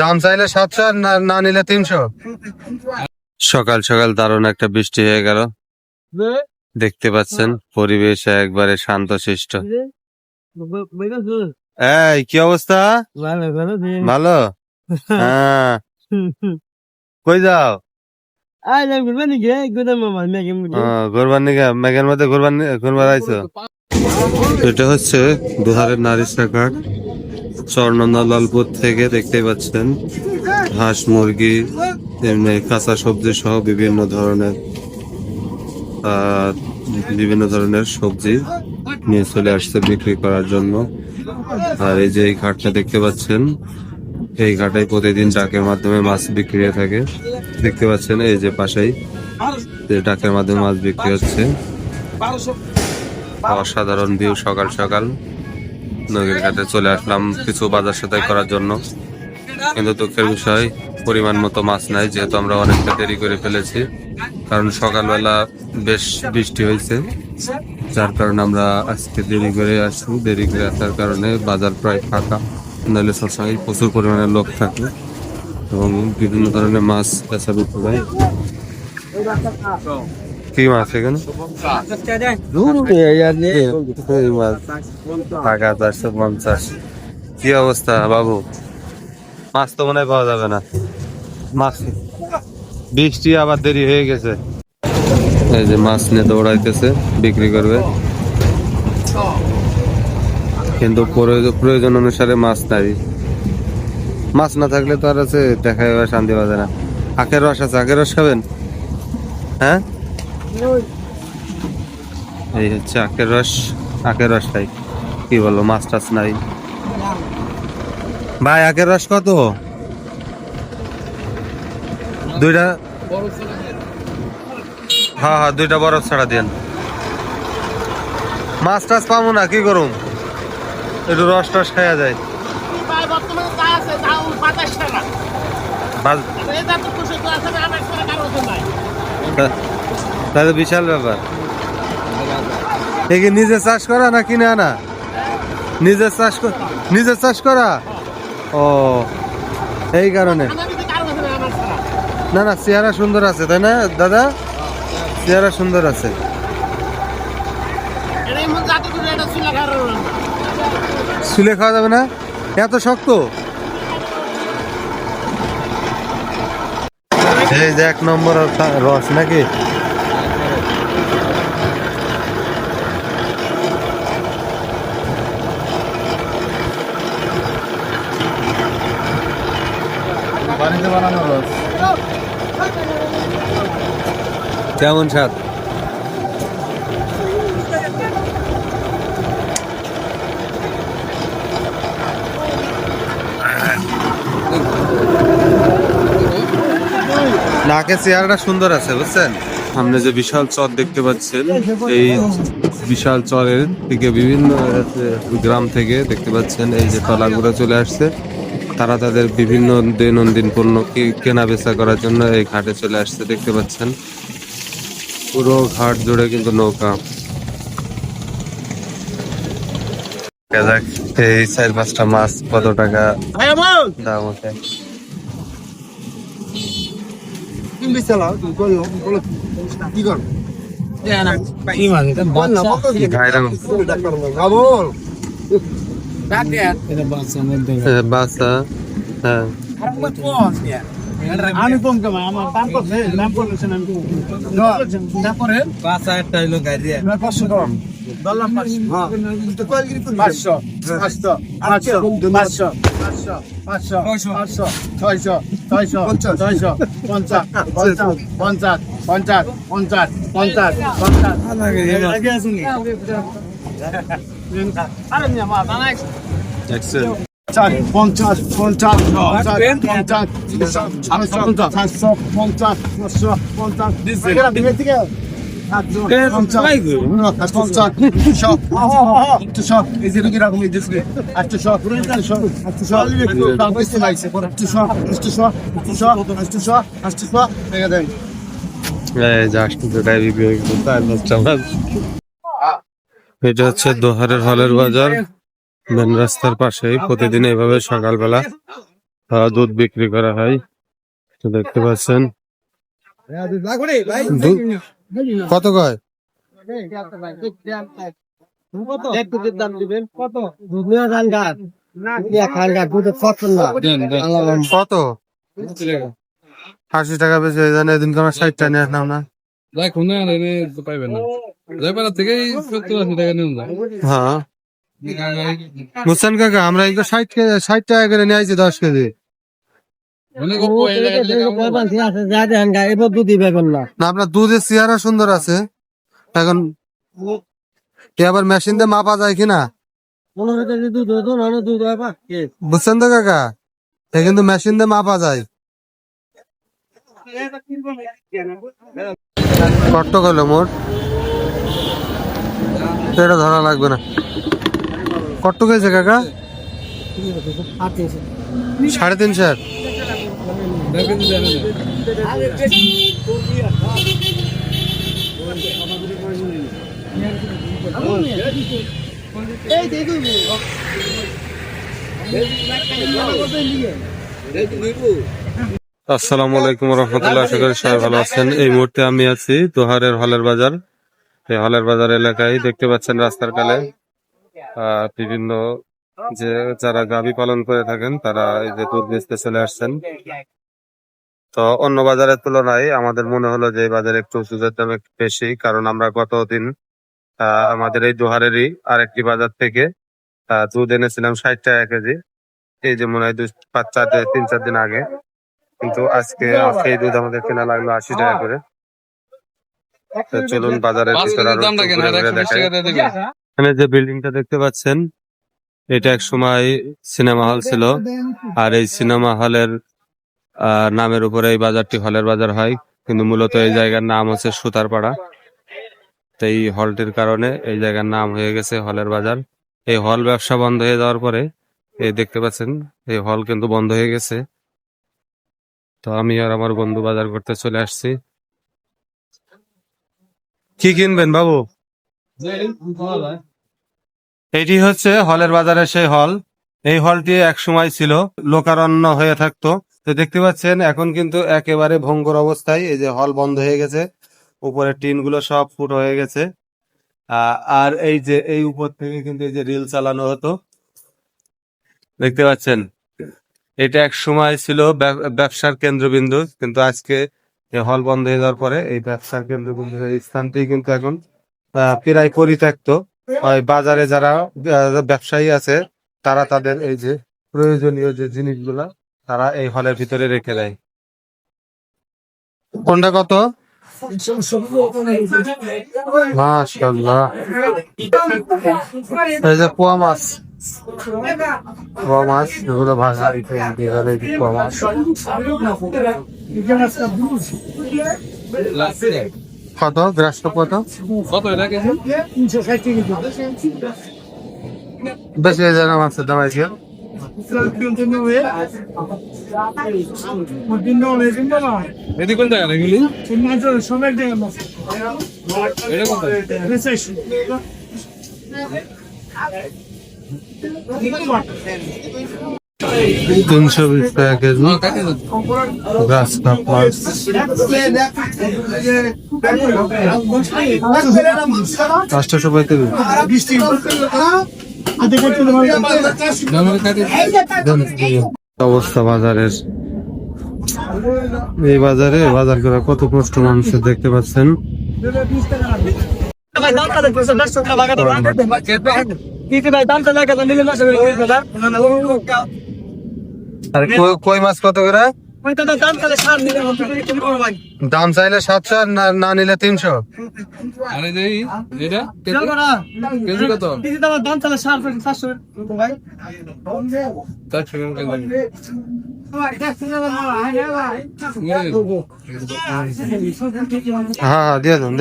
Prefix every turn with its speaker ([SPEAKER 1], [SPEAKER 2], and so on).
[SPEAKER 1] দাম চাইলে 700 আর না নিলে 300। সকাল সকাল দারুণ একটা বৃষ্টি হয়ে গেল, দেখতে পাচ্ছেন পরিবেশ একবারে শান্তশিষ্ট। এই কি অবস্থা? ভালো। হ্যাঁ, কই যাও? ঘুরবার নিকে মেঘের মধ্যে ঘুরবার আইছো? এটা হচ্ছে দুহারের নারিস্তাঘাট চরনন্দালালপুর থেকে, দেখতেই পাচ্ছেন হাঁস মুরগি এমনি কাঁচা সবজি সহ বিভিন্ন ধরনের সবজি নিয়ে চলে আসছে বিক্রি করার জন্য। আর এই যে এই ঘাটটা দেখতে পাচ্ছেন, এই ঘাটায় প্রতিদিন ডাকের মাধ্যমে মাছ বিক্রি হয়ে থাকে। দেখতে পাচ্ছেন এই যে পাশেই ডাকের মাধ্যমে মাছ বিক্রি হচ্ছে। অসাধারণ ভিউ সকাল সকাল। নদীর ঘাটে চলে আসলাম কিছু বাজার সদাই করার জন্য, কিন্তু দুঃখের বিষয় পরিমাণ মতো মাছ নাই, যেহেতু আমরা অনেকটা দেরি করে ফেলেছি। কারণ সকালবেলা বেশ বৃষ্টি হয়েছে, যার কারণে আমরা আজকে দেরি করে আসছি। দেরি করে আসার কারণে বাজার প্রায় ফাঁকা, নাহলে সবসময় প্রচুর পরিমাণে লোক থাকে এবং বিভিন্ন ধরনের মাছ বেচা বিক্রি হয়। কি মাছ এখানে? টাকা 450। কি অবস্থা বাবু? মাছ তো মনে হয় পাওয়া যাবে না। মাছ বৃষ্টি আবার দেরি হয়ে গেছে। এই যে মাছ নিয়ে দৌড়াইতেছে, বিক্রি করবে, কিন্তু প্রয়োজন অনুসারে মাছ নাই। মাছ না থাকলে তো আর আছে দেখা যাবে শান্তি পাবে না। আখের রস আছে, আখের রস খাবেন? হ্যাঁ, এই হচ্ছে আখের রস। আখের রস খাই, কি বলবো, মাছ টাছ নাই। ভাই আখের রস কত? দুইটা? হ্যাঁ হ্যাঁ, দুইটা বরফ ছাড়া দেন। মাছ টাছ পাবো না, কি করুম, একটু রস টস খাওয়া যায়। তাহলে বিশাল ব্যাপার। এই নিজে চাষ করা না কিনে আনা? নিজের চাষ করা। ও, এই কারণে। না না, চেহারা সুন্দর আছে তাই না দাদা? চেহারা সুন্দর আছে। চুলে খাওয়া যাবে না, এত শক্ত। এই যে 1 নম্বর রস নাকি? বাড়িতে বানানো রস কেমন স্বাদ? নাকের চেহারাটা সুন্দর আছে, বুঝছেন? সামনে যে বিশাল চর দেখতে পাচ্ছেন, এই বিশাল চরের থেকে বিভিন্ন গ্রাম থেকে দেখতে পাচ্ছেন এই যে ট্রলারগুলো চলে আসছে। তারা তাদের বিভিন্ন দৈনন্দিন পণ্য কেনা বেচা করার জন্য এই ঘাটে চলে আসছে। দেখতে পাচ্ছেন পুরো ঘাট জুড়ে কিন্তু নৌকা। এই 4-5টা মাছ কত টাকা দাম ওঠে? বাচ্চা, হ্যাঁ, আমি কম কামাই, আমার দাম করছে, দাম করছে না, আমি দাম করে বাচ্চা একটা হইলো গাড়ি 500 কম বললাম 500। হ্যাঁ 500 500 500 500 500 500 600 600 50 50 50 50 50 50 50 আগে আসুনি। আরে মিয়া মা বানাই এক্সেল 50 50 এটা হচ্ছে দোহারের হলের বাজার। মেন রাস্তার পাশেই প্রতিদিন এইভাবে সকালবেলা দুধ বিক্রি করা হয়, তো দেখতে পাচ্ছেন। কত কয়? কত? 80 টাকা বেশি হয়ে যায় না? এদিন আমার 60 টাকা নিয়ে আসলাম না। হ্যাঁ বুঝছেন কাকা, আমরা কিন্তু 60 টাকা করে নিয়ে আসছি 10 কেজি। না আপনার দুধের চেহারা সুন্দর আছে, এখন আবার মেশিন দিয়ে মাপা যায় কিনা বুঝছেন তো কাকা, কিন্তু মেশিন দিয়ে মাপা যায়। কত গেল মোট? এটা ধরা লাগবে না। কত গেছে কাকা? 350। আসসালামু আলাইকুম রহমতুল্লাহ, আশা করি সবাই ভালো আছেন। এই মুহূর্তে আমি আছি দোহারের হলের বাজার। এই হলের বাজার এলাকায় দেখতে পাচ্ছেন রাস্তার কালে বিভিন্ন যে যারা গাভী পালন করে থাকেন তারা এই যে দুধ বেচতে চলে আসছেন। তো অন্য বাজারের তুলনায় আমাদের মনে হলো যে এই বাজারে একটু দুধের দাম একটু বেশি, কারণ আমরা গতদিন আমাদের এই দোহারেরই আরেকটি বাজার থেকে দুধ এনেছিলাম 60 টাকা কেজি। এই যে মনে হয় 3-4 দিন আগে, কিন্তু আজকে সেই দুধ আমাদের কেনা লাগলো 80 টাকা করে। তো চলুন বাজারের ভিতরে আরো একটু ঘুরে ঘুরে দেখাই। এখানে যে বিল্ডিংটা দেখতে পাচ্ছেন, এটা এক সময় সিনেমা হল ছিল, আর এই সিনেমা হলের নামের উপরে এই বাজারটি হলের বাজার হয়, কিন্তু মূলত এই জায়গার নাম হচ্ছে সুতারপাড়া। তো এই হলটির কারণে এই জায়গার নাম হয়ে গেছে হলের বাজার। এই হল ব্যবসা বন্ধ হয়ে যাওয়ার পরে এই দেখতে পাচ্ছেন এই হল কিন্তু বন্ধ হয়ে গেছে। তো আমি আর আমার বন্ধু বাজার করতে চলে আসছি। কি কিনবেন বাবু? এটি হচ্ছে হলের বাজারের সেই হল। এই হলটি এক সময় ছিল লোকারণ্য হয়ে থাকতো। তো দেখতে পাচ্ছেন এখন কিন্তু একেবারে ভঙ্গুর অবস্থায়, এই যে হল বন্ধ হয়ে গেছে, উপরে টিন গুলো সব ফুটো হয়ে গেছে। আর এই যে এই উপর থেকে কিন্তু এই যে রিল চালানো হতো, দেখতে পাচ্ছেন। এটা এক সময় ছিল ব্যবসার কেন্দ্রবিন্দু, কিন্তু আজকে হল বন্ধ হয়ে যাওয়ার পরে এই ব্যবসার কেন্দ্রবিন্দু এই স্থানটি কিন্তু এখন প্রায় পরিত্যক্ত। বাজারে যারা ব্যবসায়ী আছে তারা তাদের এই যে প্রয়োজনীয় যে জিনিসগুলা তারা এই হলের ভিতরে রেখে দেয়। কোনটা কত? মাশাআল্লাহ, এই যে পোয়া মাছ, পোয়া মাছ এগুলো ভাজা পোয়া মাছ। কত গ্রাস কত? বেশি হয়ে যায় না মাছের দাম আজকে? তিনশো 20 টাকা কেজি গ্রাস কাপ মাছ। 835 অবস্থা বাজারের। এই বাজারে বাজার করা কত কষ্ট মানুষের, দেখতে পাচ্ছেন। আর কই মাছ কত করে দাম? চাইলে 700, না নিলে 300। হ্যাঁ দিয়ে দেন।